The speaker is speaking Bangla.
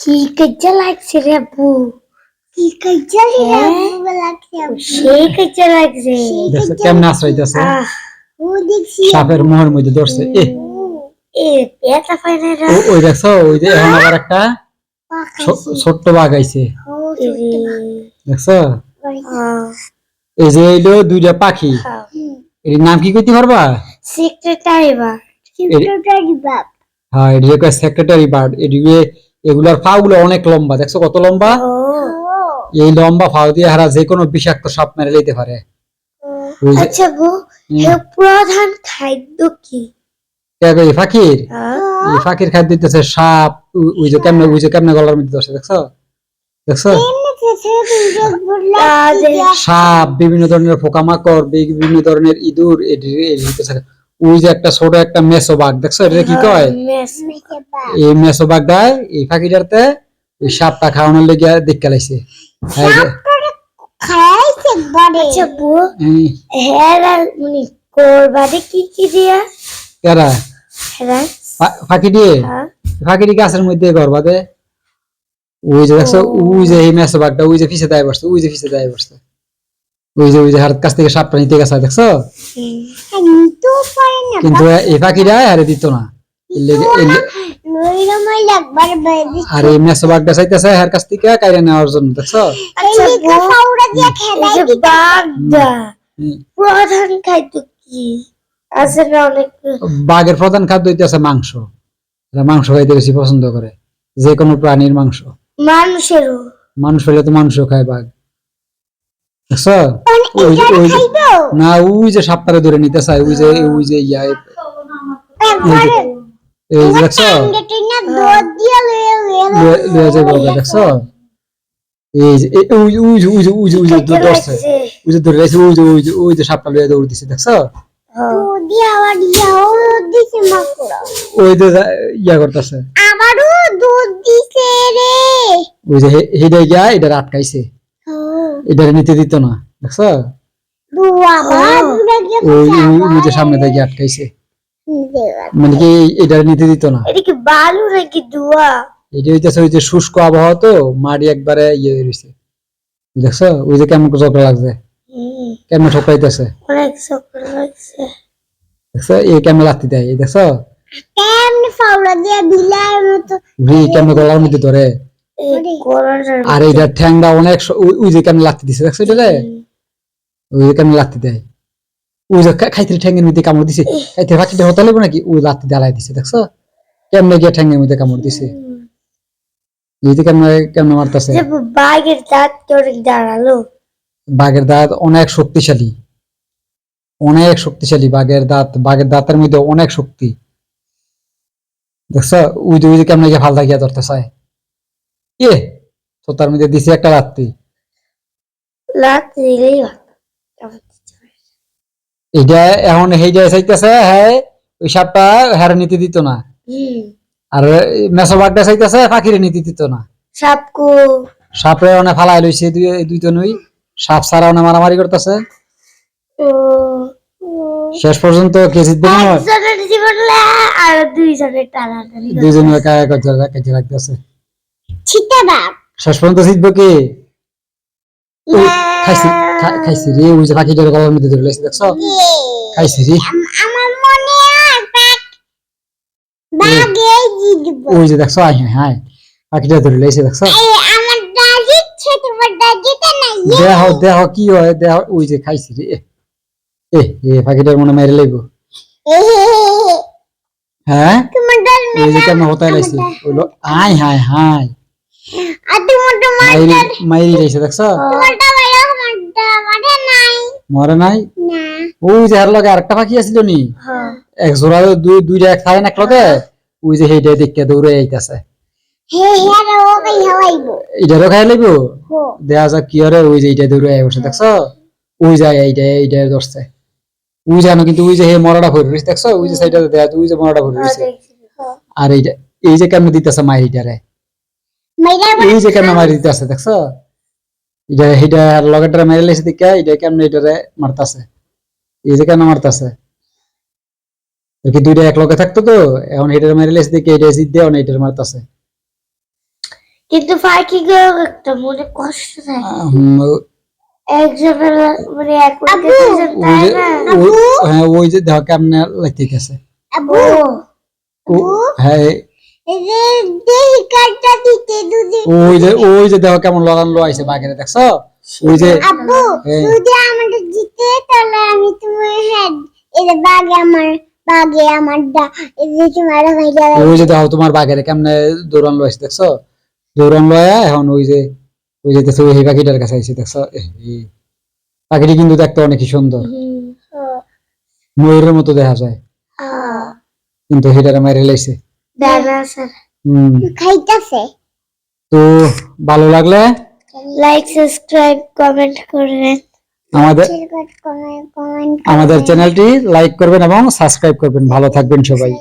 কি কাজে লাগছে রে আব্বু? কি কাজে লাগছে আব্বু? সেই কাজে লাগছে। দেখছো কেমন আশ্রইতেছে ও দেখছি সাপের মোহর মধ্যে ধরছে পেটা ফাইনা রা। ওই দেখছো ওই যে এখন আবার একটা ছোট্ট বাঘ আইছে দেখছো এই যে এইলো দুইটা পাখি এর নাম কি কইতে পারবা? Secretary bird. হ্যাঁ এটা কয় সেক্রেটারি বার্ড। এগুলার পা গুলো অনেক লম্বা, দেখছো কত লম্বা? এই লম্বা পা দিয়ে হারা যে কোনো বিষাক্ত সাপ মেরে লইতে পারে। আচ্ছা গো, এর প্রধান খাদ্য কি? এই ফাঁকির এই ফাঁকির খাদ্য দিতেছে সাপ। ওই যে কেমনে গলার মধ্যে ধরছে, দেখছো দেখছো সাপ, বিভিন্ন ধরনের পোকামাকড়, বিভিন্ন ধরনের ইঁদুর। ওই যে একটা ছোট একটা মেসো বাঘ, দেখছো এটা কি কয়? এই মেসো বাঘটায় এই ফাঁকিটাতে ওই সাপটা খাওয়ানোর লেগে দেখতে লাইছে। আচ্ছা গো, হেরা মানে কোরবানি কি দিয়া? এরা হেরা ফাঁকি দিয়ে ফাঁকি গাছের মধ্যে ঘর বাঁধে। ওই যে দেখছো ওই যে এই মেসো বাঘটা ওই যে পিছে দায় বসছে, ওই যে পিছে দায় বসছে, ওই যে হাত কাছ থেকে সাপটা নিতে গেছে, দেখছো? কিন্তু এই পাখিটা হারে দিত না। আর এই মেসো বাঘটা চাইতেছে হার কাছ থেকে কাইরে নেওয়ার জন্য, দেখছো? প্রধান খাদ্য কি? আসলে অনেক বাঘের প্রধান খাদ্য হইতেছে মাংস। এরা মাংস খাইতে বেশি পছন্দ করে, যে কোনো প্রাণীর মাংস। মানুষেরও মানুষ হইলে তো মাংস খায় বাঘ, দেখছো? না ওই যে সাপটারে ধরে নিতে চায়, ওই যে ইয়া এই যে দেখছো দেখছো এই যে ধরছে, ওই যে ধরে রাখছে, ওই যে সাপটা লইয়া দৌড় দিছে, দেখছো? ওই যে ইয়া করতেছে ওই যে হেডে গিয়া এটা আটকাইছে, এটা নিতে দিত না, দেখছো? ওই যে সামনে থেকে আটকাইছে, মানে কি এটা নিতে দিত না। এটা কি বালু নাকি ধোয়া? এটা হইতেছে ওই যে শুষ্ক আবহাওয়া, তো মাটি একবারে ইয়ে হয়েছে, দেখছো? ওই যে কেমন চোখা লাগছে, কেমন ঠকাইতেছে, অনেক চোখা লাগছে, দেখছো? এই কেমন লাত্তি দেয়, দেখছো? কেমন গলার মধ্যে ধরে, আর এইটা ঠ্যাংটা অনেক ওই যে কেমন লাত্তি দিছে, দেখছো? এটা ওই যে কেমন লাত্তি দেয়, ওই যে খাইতে ঠ্যাংয়ের মধ্যে কামড় দিছে, খাইতে ফাঁকিটা হতে লাগবে নাকি, ওই লাত্তি দালাই দিছে, দেখছো? কেমনে গিয়ে ঠ্যাংয়ের মধ্যে কামড় দিছে, এই যে কেমনে মারতেছে। বাঘের দাঁত তোরে দাঁড়ালো। বাঘের দাঁত অনেক শক্তিশালী, অনেক শক্তিশালী বাঘের দাঁত। বাঘের দাঁতের মধ্যে অনেক শক্তি, দেখছো? ওই যে কেমনে গিয়ে ফালতা গিয়া ধরতে চায়, তো তার মধ্যে দিছে একটা লাত্তি। এটা এখন হেইটা চাইতেছে, হ্যাঁ ওই সাপটা হ্যারে নিতে দিত না, আর মেসো বাঘটা চাইতেছে পাখিরে নিতে দিত না। সাপরে অনেক ফালাই লইছে দুইজনই, সাপ ছাড়া অনেক মারামারি করতেছে। শেষ পর্যন্ত কে জিতবে? দুইজনে কাজে লাগতেছে, শেষ পর্যন্ত জিতবে কে? খাইছি রে, ওই যে পাখিটার গলার মধ্যে ধরে লাইছে, দেখছো? খাইছি রে, ওই যে দেখছো, হ্যাঁ পাখিটা ধরে লাইছে, দেখছো? দেহ কি হয়, দেহ ওই যে খাইছি রে, পাখিটার মনে মাইরে লাইব। হ্যাঁ ওই যে কেমন হতাই লাইছে, বললো আয় হায় হায় মাইরি লাইছে, দেখছো? মরে নাই, ওই যে হার লগে আরেকটা পাখি আছিল নি, এক জোড়া দুইটা এক থাকেন এক লগে, ওই যে সেইটা দেখতে দৌড়ে আইতাছে, এটারও খাই লাইব। দেখা যাক কি হরে, ওই যে এইটা দৌড়ে আই বসে, দেখছো? ওই যায় এইটা ধরছে, ওই জানো, কিন্তু ওই যে হে মরাটা ভরে রয়েছে, দেখছো? ওই যে সাইডে দেখা, ওই যে মরাটা ভরে রয়েছে। আর এই যে কেমন দিতেছে মাইরিটারে, এই যে কেমন মারি দিতেছে, দেখছো? এটা লগেটারে মেরে লাইছে দিকে, এটা কেমন এটারে মারতাছে, এই যে কেন মারতাছে, কি দুইটা এক লগে থাকতো তো, এখন এটার মেরে লাইছে দিকে, এটা জিত দেওয়া না, এটার মারতাছে। কিন্তু পাখি গুলো একটা মনে কষ্ট থাকে একজনের মানে এক ওই যে হ্যাঁ ওই যে দেখো কেমনে লাগতেছে আবু হ্যাঁ ওই যে দেখো কেমন লড়ান আইছে বাঘের দেখছো ওই যে আব্বু যদি আমাদের জিতে তাহলে আমি তোমার হেড এই যে বাগে আমার এই যে তোমার ভাইয়া ওই যে দেখো তোমার বাঘের কেমনে দৌড়ান আইছে দেখছো দৌড়ান লয়া এখন ওই যে দেখছো ওই পাখিটার কাছে আইছে দেখছো পাখিটি কিন্তু দেখতে অনেক সুন্দর ময়ূরের মতো দেখা যায় কিন্তু হিটারে মাইরে লাইছে দাদা স্যার খাইতাছে তো ভালো লাগলে লাইক সাবস্ক্রাইব কমেন্ট করবেন আমাদের চ্যানেলটি লাইক করবেন এবং সাবস্ক্রাইব করবেন ভালো থাকবেন সবাই